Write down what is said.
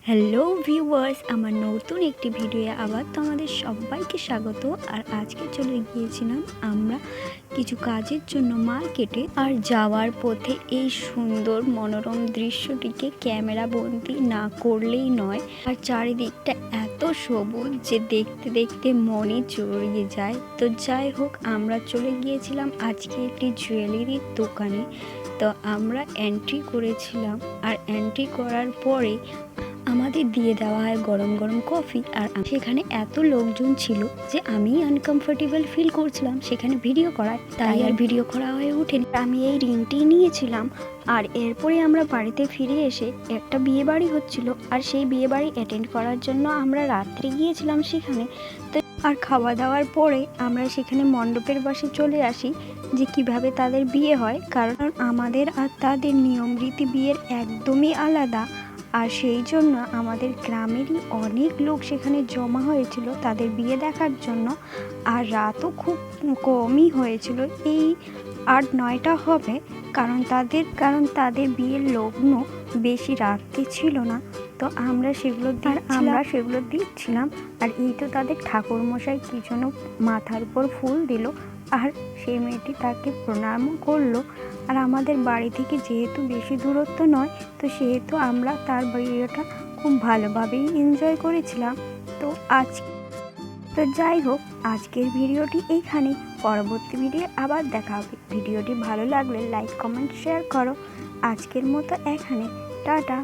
Hello viewers, আমার নতুন একটি ভিডিও আবার তোমাদের সবাইকে স্বাগত। আর আজকে চলে গিয়েছিলাম আমরা কিছু কাজের জন্য মার্কেটে। আর যাওয়ার পথে এই সুন্দর মনোরম দৃশ্যটিকে ক্যামেরা বন্দি না করলেই নয়। আর চারিদিকটা এত সবুজ যে দেখতে দেখতে মনে জড়িয়ে যায়। তো যাই হোক, আমরা চলে গিয়েছিলাম আজকে একটি জুয়েলারির দোকানে। তো আমরা এন্ট্রি করেছিলাম, আর এন্ট্রি করার পরে আমাদের দিয়ে দেওয়া হয় গরম গরম কফি। আর সেখানে এত লোকজন ছিল যে আমি আনকমফোর্টেবল ফিল করছিলাম সেখানে ভিডিও করায়, তাই আর ভিডিও করা হয়ে ওঠেনি। আমি এই রিংটি নিয়েছিলাম। আর এরপরে আমরা বাড়িতে ফিরে এসে একটা বিয়ে বাড়ি হচ্ছিল, আর সেই বিয়ে বাড়ি অ্যাটেন্ড করার জন্য আমরা রাত্রে গিয়েছিলাম সেখানে। তো আর খাওয়া দাওয়ার পরে আমরা সেখানে মণ্ডপের পাশে চলে আসি যে কিভাবে তাদের বিয়ে হয়, কারণ আমাদের আর তাদের নিয়ম রীতি বিয়ের একদমই আলাদা। আর সেই জন্য আমাদের গ্রামেরই অনেক লোক সেখানে জমা হয়েছিল তাদের বিয়ে দেখার জন্য। আর রাতও খুব কমই হয়েছিল, এই 8-9টা হবে, কারণ তাদের বিয়ের লগ্ন বেশি রাত্রে ছিল না। তো আমরা সেগুলো দিচ্ছিলাম। আর এই তো তাদের ঠাকুরমশাই কি জন্য মাথার উপর ফুল দিল, আর সেই মেয়েটি তাকে প্রণামও করলো। আর আমাদের বাড়ি থেকে যেহেতু বেশি দূরত্ব নয়, তো সেহেতু আমরা তার বিয়েটা খুব ভালোভাবেই এনজয় করেছিলাম। তো যাই হোক, আজকের ভিডিওটি এইখানে, পরবর্তী ভিডিও আবার দেখা হবে। ভিডিওটি ভালো লাগলে লাইক কমেন্ট শেয়ার করো। আজকের মতো এখানে, টাটা।